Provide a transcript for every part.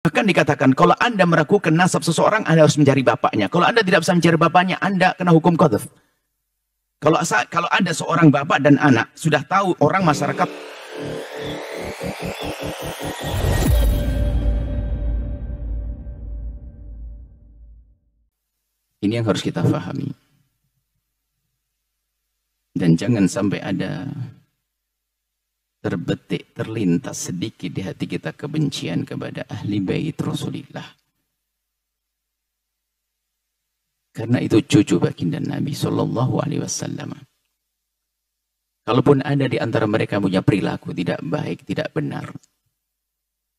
Bahkan dikatakan, kalau Anda meragukan nasab seseorang, Anda harus mencari bapaknya. Kalau Anda tidak bisa mencari bapaknya, Anda kena hukum qadhaf. Kalau ada seorang bapak dan anak, sudah tahu orang masyarakat. Ini yang harus kita pahami. Dan jangan sampai ada terbetik, terlintas sedikit di hati kita kebencian kepada ahli bait Rasulullah. Karena itu cucu baginda Nabi Sallallahu Alaihi Wasallam. Kalaupun ada di antara mereka punya perilaku tidak baik, tidak benar,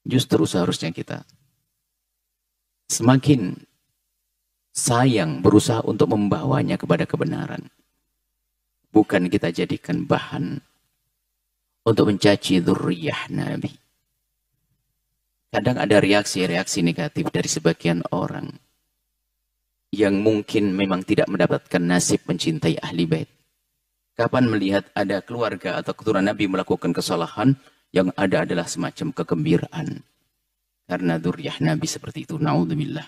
justru seharusnya kita semakin sayang berusaha untuk membawanya kepada kebenaran. Bukan kita jadikan bahan untuk mencaci dzurriyyah Nabi. Kadang ada reaksi-reaksi negatif dari sebagian orang yang mungkin memang tidak mendapatkan nasib mencintai ahli bait. Kapan melihat ada keluarga atau keturunan Nabi melakukan kesalahan, yang ada adalah semacam kegembiraan. Karena dzurriyyah Nabi seperti itu, naudzubillah.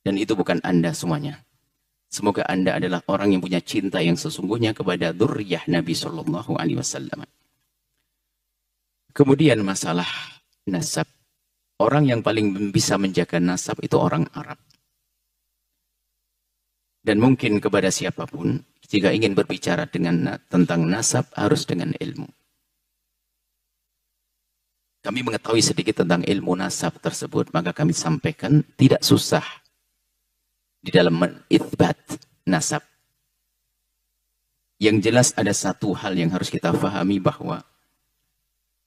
Dan itu bukan Anda semuanya. Semoga Anda adalah orang yang punya cinta yang sesungguhnya kepada dzurriyyah Nabi Sallallahu Alaihi Wasallam. Kemudian masalah nasab. Orang yang paling bisa menjaga nasab itu orang Arab. Dan mungkin kepada siapapun, jika ingin berbicara tentang nasab, harus dengan ilmu. Kami mengetahui sedikit tentang ilmu nasab tersebut, maka kami sampaikan tidak susah di dalam menitsbat nasab. Yang jelas ada satu hal yang harus kita fahami, bahwa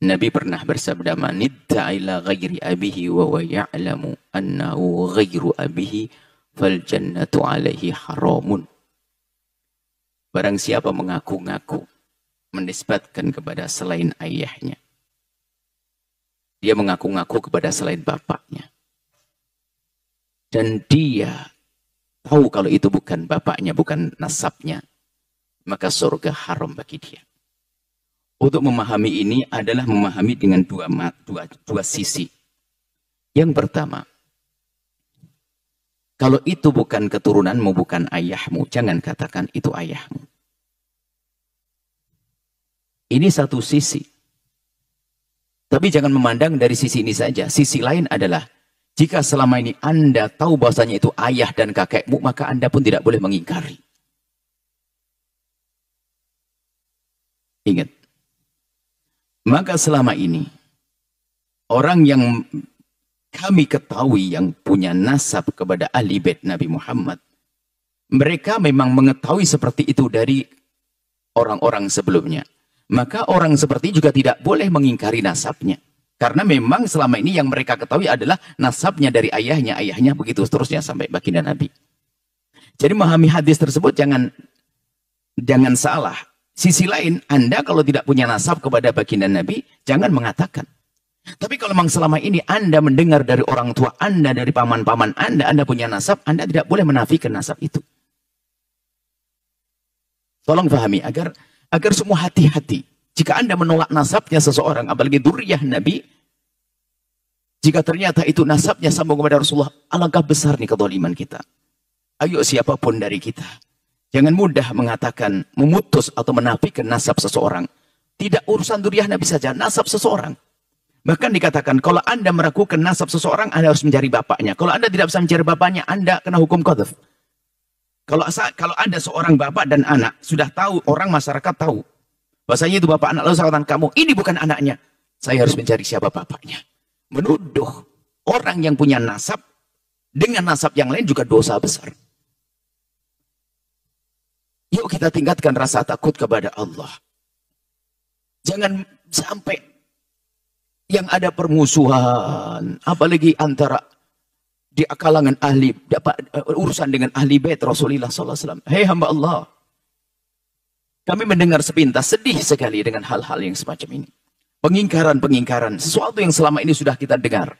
Nabi pernah bersabda, "Man idda'a ila ghairi abihi wa huwa ya'lamu annahu ghairu abihi fal jannatu alaihi haramun." Barang siapa mengaku-ngaku menisbatkan kepada selain ayahnya, dia mengaku-ngaku kepada selain bapaknya, dan dia tahu kalau itu bukan bapaknya, bukan nasabnya, maka surga haram bagi dia. Untuk memahami ini adalah memahami dengan dua sisi. Yang pertama, kalau itu bukan keturunanmu, bukan ayahmu, jangan katakan itu ayahmu. Ini satu sisi. Tapi jangan memandang dari sisi ini saja. Sisi lain adalah, jika selama ini Anda tahu bahwasanya itu ayah dan kakekmu, maka Anda pun tidak boleh mengingkari. Ingat. Maka selama ini, orang yang kami ketahui yang punya nasab kepada ahli bait Nabi Muhammad, mereka memang mengetahui seperti itu dari orang-orang sebelumnya. Maka orang seperti juga tidak boleh mengingkari nasabnya. Karena memang selama ini yang mereka ketahui adalah nasabnya dari ayahnya begitu seterusnya sampai baginda Nabi. Jadi memahami hadis tersebut jangan salah. Sisi lain, Anda kalau tidak punya nasab kepada baginda Nabi, jangan mengatakan. Tapi kalau memang selama ini Anda mendengar dari orang tua Anda, dari paman-paman Anda punya nasab, Anda tidak boleh menafikan nasab itu. Tolong pahami agar semua hati-hati. Jika Anda menolak nasabnya seseorang, apalagi dzurriyyah Nabi, jika ternyata itu nasabnya sambung kepada Rasulullah, alangkah besar nih kezaliman kita. Ayo siapapun dari kita, jangan mudah mengatakan, memutus atau menafikan nasab seseorang. Tidak urusan dzurriyyah Nabi saja, nasab seseorang. Bahkan dikatakan, kalau Anda meragukan nasab seseorang, Anda harus mencari bapaknya. Kalau Anda tidak bisa mencari bapaknya, Anda kena hukum qadhaf. Kalau ada seorang bapak dan anak, sudah tahu, orang masyarakat tahu, bahasanya itu bapak anak, lalu saya katakan, kamu, ini bukan anaknya. Saya harus mencari siapa bapaknya. Menuduh orang yang punya nasab, dengan nasab yang lain juga dosa besar. Yuk kita tingkatkan rasa takut kepada Allah. Jangan sampai yang ada permusuhan, apalagi antara di kalangan ahli, urusan dengan ahli bait Rasulullah SAW. Hei hamba Allah, kami mendengar sepintas, sedih sekali dengan hal-hal yang semacam ini. Pengingkaran, sesuatu yang selama ini sudah kita dengar.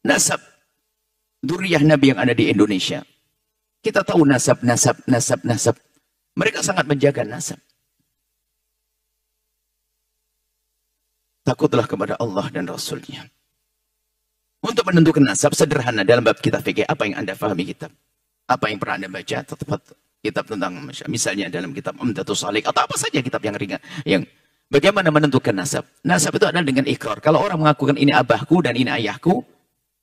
Nasab dzurriyyah Nabi yang ada di Indonesia. Kita tahu nasab. Mereka sangat menjaga nasab. Takutlah kepada Allah dan Rasulnya. Untuk menentukan nasab sederhana dalam bab kitab fikih, apa yang Anda pahami kitab? Apa yang pernah Anda baca? Tepat kitab tentang misalnya dalam kitab Umdatus Shalik atau apa saja kitab yang ringan. Yang bagaimana menentukan nasab? Nasab itu adalah dengan ikrar. Kalau orang mengakukan ini abahku dan ini ayahku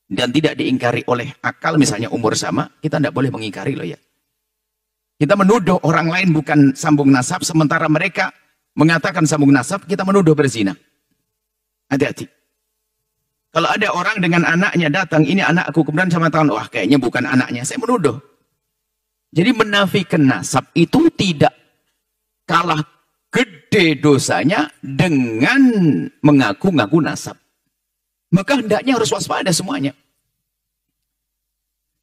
dan tidak diingkari oleh akal, misalnya umur sama, kita tidak boleh mengingkari loh ya. Kita menuduh orang lain bukan sambung nasab, sementara mereka mengatakan sambung nasab, kita menuduh berzina. Hati-hati. Kalau ada orang dengan anaknya datang, ini anakku, kemudian sama tangan, wah kayaknya bukan anaknya, saya menuduh. Jadi menafikan nasab itu tidak kalah gede dosanya dengan mengaku-ngaku nasab. Maka hendaknya harus waspada semuanya.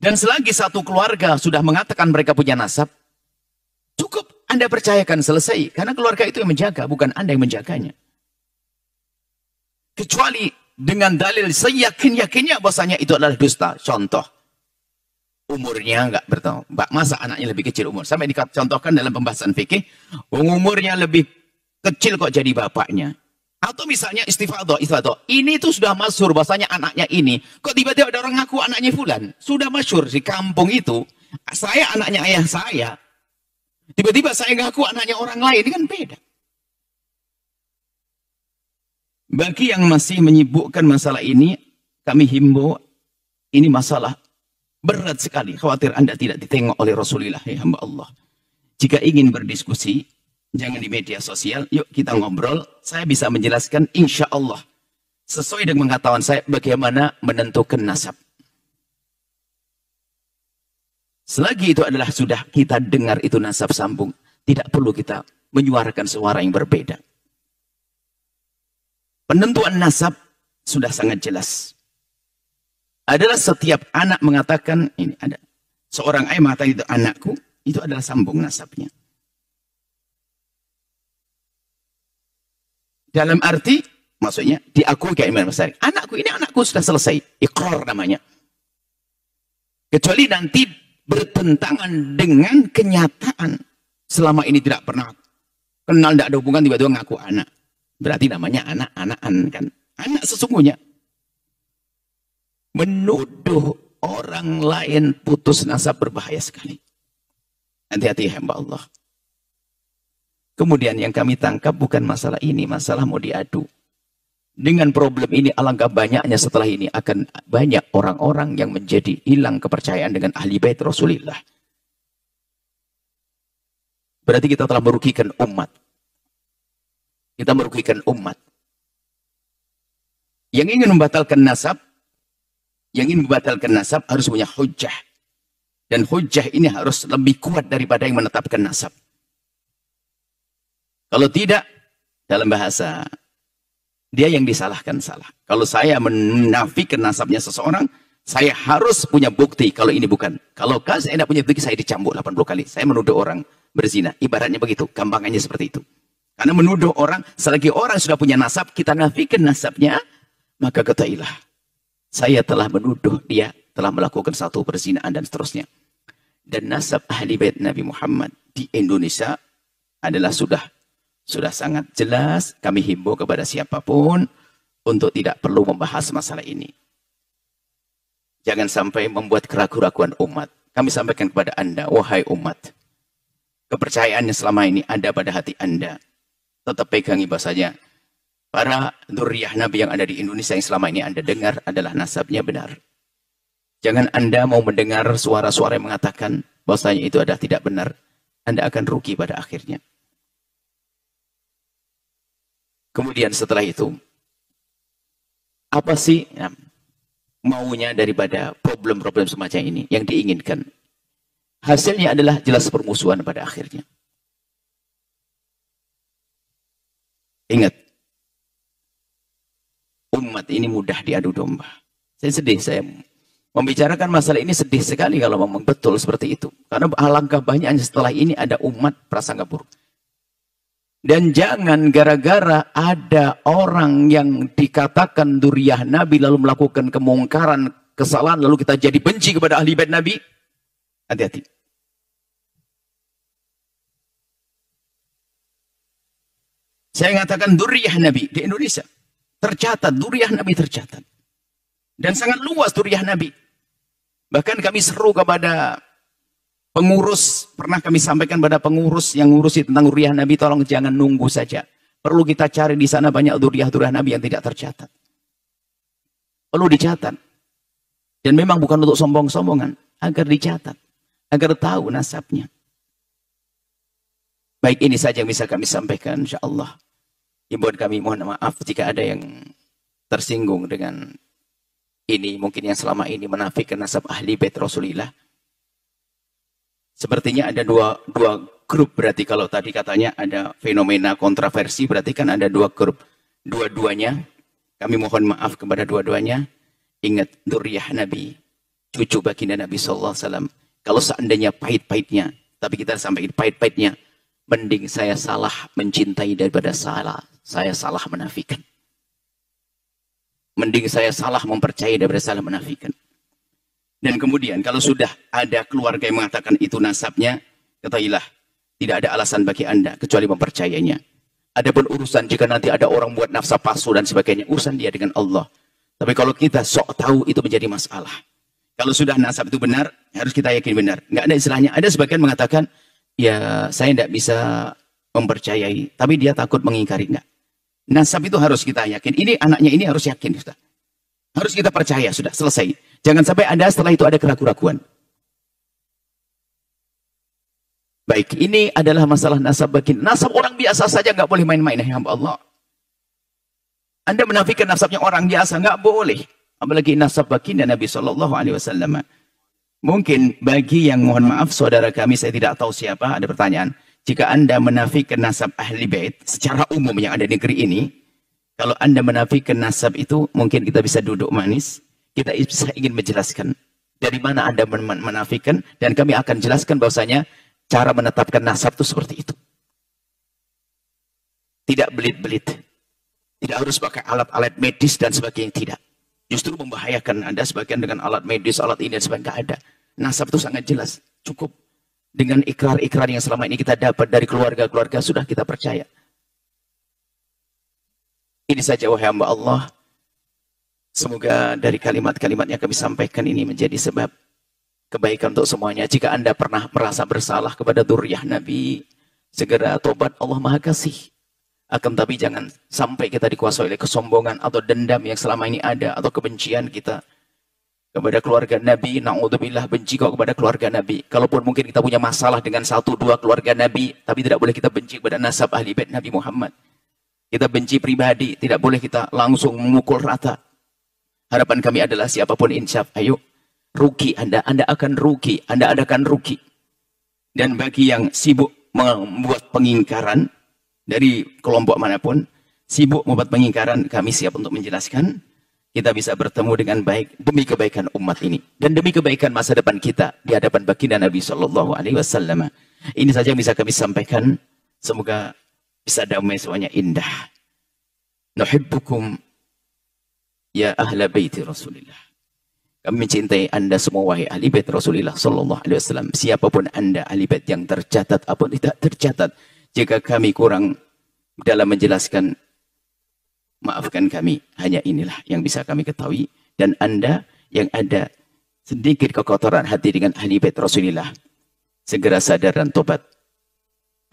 Dan selagi satu keluarga sudah mengatakan mereka punya nasab, cukup Anda percayakan, selesai. Karena keluarga itu yang menjaga, bukan Anda yang menjaganya. Kecuali dengan dalil seyakin-yakinnya bahwasanya itu adalah dusta. Contoh, umurnya enggak bertahu. Masa anaknya lebih kecil umur? Sampai dicontohkan dalam pembahasan fikih, umurnya lebih kecil kok jadi bapaknya. Atau misalnya istifadah. Ini tuh sudah masyhur bahwasanya anaknya ini. Kok tiba-tiba ada orang ngaku anaknya fulan? Sudah masyhur di kampung itu. Saya anaknya ayah saya. Tiba-tiba saya ngaku anaknya orang lain. Ini kan beda. Bagi yang masih menyibukkan masalah ini, kami himbau, ini masalah berat sekali. Khawatir Anda tidak ditengok oleh Rasulullah, ya hamba Allah. Jika ingin berdiskusi, jangan di media sosial, yuk kita ngobrol. Saya bisa menjelaskan insya Allah, sesuai dengan pengetahuan saya, bagaimana menentukan nasab. Selagi itu adalah sudah kita dengar itu nasab sambung, tidak perlu kita menyuarakan suara yang berbeda. Penentuan nasab sudah sangat jelas. Adalah setiap anak mengatakan, ini ada seorang ayah mengatakan itu anakku, itu adalah sambung nasabnya. Dalam arti, maksudnya diakui kayak Imam Besar. Anakku ini anakku, sudah selesai. Iqrar namanya. Kecuali nanti bertentangan dengan kenyataan. Selama ini tidak pernah kenal, tidak ada hubungan, tiba-tiba ngaku anak. Berarti namanya anak-anakan kan. Anak sesungguhnya. Menuduh orang lain putus nasab berbahaya sekali. Hati-hati hamba Allah. Kemudian yang kami tangkap bukan masalah ini. Masalah mau diadu. Dengan problem ini alangkah banyaknya setelah ini akan banyak orang-orang yang menjadi hilang kepercayaan dengan ahli bait Rasulullah. Berarti kita telah merugikan umat. Kita merugikan umat. Yang ingin membatalkan nasab, harus punya hujjah. Dan hujjah ini harus lebih kuat daripada yang menetapkan nasab. Kalau tidak, dalam bahasa, dia yang disalahkan salah. Kalau saya menafikan nasabnya seseorang, saya harus punya bukti kalau ini bukan. Kalau saya tidak punya bukti, saya dicambuk 80 kali. Saya menuduh orang berzina. Ibaratnya begitu, gampangannya seperti itu. Karena menuduh orang, selagi orang sudah punya nasab, kita nafikan nasabnya, maka ketahuilah, saya telah menuduh dia telah melakukan satu perzinaan dan seterusnya. Dan nasab ahli bait Nabi Muhammad di Indonesia adalah sudah sangat jelas. Kami himbau kepada siapapun untuk tidak perlu membahas masalah ini. Jangan sampai membuat keraguan-keraguan umat. Kami sampaikan kepada Anda, wahai umat, kepercayaan yang selama ini ada pada hati Anda, tetap pegangi bahasanya para dzurriyyah Nabi yang ada di Indonesia yang selama ini Anda dengar adalah nasabnya benar. Jangan Anda mau mendengar suara-suara yang mengatakan bahasanya itu adalah tidak benar. Anda akan rugi pada akhirnya. Kemudian setelah itu, apa sih maunya daripada problem-problem semacam ini yang diinginkan? Hasilnya adalah jelas permusuhan pada akhirnya. Ingat, umat ini mudah diadu domba. Saya sedih, saya membicarakan masalah ini sedih sekali kalau memang betul seperti itu. Karena alangkah banyaknya setelah ini ada umat prasangka buruk. Dan jangan gara-gara ada orang yang dikatakan dzurriyyah Nabi lalu melakukan kemungkaran, kesalahan, lalu kita jadi benci kepada ahli bait Nabi. Hati-hati. Saya mengatakan dzurriyyah Nabi di Indonesia. Tercatat, dzurriyyah Nabi tercatat. Dan sangat luas zuriyah Nabi. Bahkan kami seru kepada pengurus, pernah kami sampaikan pada pengurus yang ngurusi tentang zuriyah Nabi, tolong jangan nunggu saja. Perlu kita cari di sana banyak zuriyah Nabi yang tidak tercatat. Perlu dicatat. Dan memang bukan untuk sombong-sombongan, agar dicatat, agar tahu nasabnya. Baik, ini saja yang bisa kami sampaikan, insyaallah. Himbauan kami, mohon maaf jika ada yang tersinggung dengan ini, mungkin yang selama ini menafikan nasab ahli bait Rasulullah. Sepertinya ada dua grup, berarti kalau tadi katanya ada fenomena kontroversi, berarti kan ada dua grup. Dua-duanya, kami mohon maaf kepada dua-duanya. Ingat, dzurriyyah Nabi, cucu baginda Nabi SAW. Kalau seandainya pahit-pahitnya, tapi kita sampai pahit-pahitnya, mending saya salah mencintai daripada saya salah menafikan. Mending saya salah mempercayai daripada salah menafikan. Dan kemudian kalau sudah ada keluarga yang mengatakan itu nasabnya, ketahuilah tidak ada alasan bagi Anda kecuali mempercayainya. Adapun urusan jika nanti ada orang buat nafsa palsu dan sebagainya, urusan dia dengan Allah. Tapi kalau kita sok tahu itu menjadi masalah. Kalau sudah nasab itu benar, harus kita yakin benar. Nggak ada istilahnya. Ada sebagian mengatakan, ya saya tidak bisa mempercayai, tapi dia takut mengingkari. Enggak. Nasab itu harus kita yakin. Ini anaknya ini harus yakin. Sudah. Harus kita percaya. Sudah selesai. Jangan sampai ada setelah itu ada keraguan-keraguan. Baik, ini adalah masalah nasab baginda. Nasab orang biasa saja nggak boleh main-main. Ya Allah. Anda menafikan nasabnya orang biasa nggak boleh. Apalagi nasab baginda Nabi SAW. Mungkin bagi yang mohon maaf saudara kami, saya tidak tahu siapa, ada pertanyaan. Jika Anda menafikan nasab ahli bait secara umum yang ada di negeri ini, kalau Anda menafikan nasab itu, mungkin kita bisa duduk manis, kita bisa ingin menjelaskan dari mana Anda menafikan, dan kami akan jelaskan bahwasanya cara menetapkan nasab itu seperti itu. Tidak belit-belit, tidak harus pakai alat-alat medis dan sebagainya, tidak. Justru membahayakan Anda sebagian dengan alat medis, alat ini dan sebagainya, nggak ada. Nasab itu sangat jelas, cukup. Dengan ikrar-ikrar yang selama ini kita dapat dari keluarga-keluarga, sudah kita percaya. Ini saja wahai hamba Allah. Semoga dari kalimat-kalimat yang kami sampaikan ini menjadi sebab kebaikan untuk semuanya. Jika Anda pernah merasa bersalah kepada dzurriyyah Nabi, segera tobat, Allah Maha Kasih. Akan tapi jangan sampai kita dikuasai oleh kesombongan atau dendam yang selama ini ada, atau kebencian kita kepada keluarga Nabi. Na'udzubillah, benci kok kepada keluarga Nabi. Kalaupun mungkin kita punya masalah dengan 1-2 keluarga Nabi, tapi tidak boleh kita benci kepada nasab ahli bait Nabi Muhammad. Kita benci pribadi, tidak boleh kita langsung memukul rata. Harapan kami adalah siapapun insyaf, ayo, rugi Anda akan rugi, Anda akan rugi. Dan bagi yang sibuk membuat pengingkaran dari kelompok manapun, sibuk membuat pengingkaran, kami siap untuk menjelaskan. Kita bisa bertemu dengan baik demi kebaikan umat ini dan demi kebaikan masa depan kita di hadapan baginda Nabi SAW. Ini saja yang bisa kami sampaikan. Semoga bisa damai semuanya indah. Nuhibbukum ya ahla baiti Rasulillah. Kami mencintai Anda semua wahai ahli bait Rasulullah SAW. Siapapun Anda, ahli bait yang tercatat ataupun tidak tercatat, jika kami kurang dalam menjelaskan, maafkan kami, hanya inilah yang bisa kami ketahui. Dan Anda yang ada sedikit kekotoran hati dengan ahli bait Rasulullah, segera sadar dan tobat.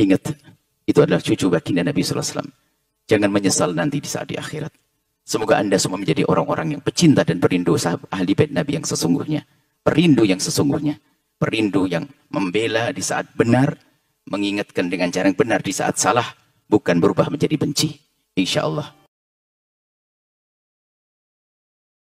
Ingat, itu adalah cucu baginda Nabi SAW. Jangan menyesal nanti di saat di akhirat. Semoga Anda semua menjadi orang-orang yang pecinta dan perindu sahabat ahli bait Nabi yang sesungguhnya. Perindu yang sesungguhnya. Perindu yang membela di saat benar, mengingatkan dengan cara yang benar di saat salah, bukan berubah menjadi benci. Insya Allah.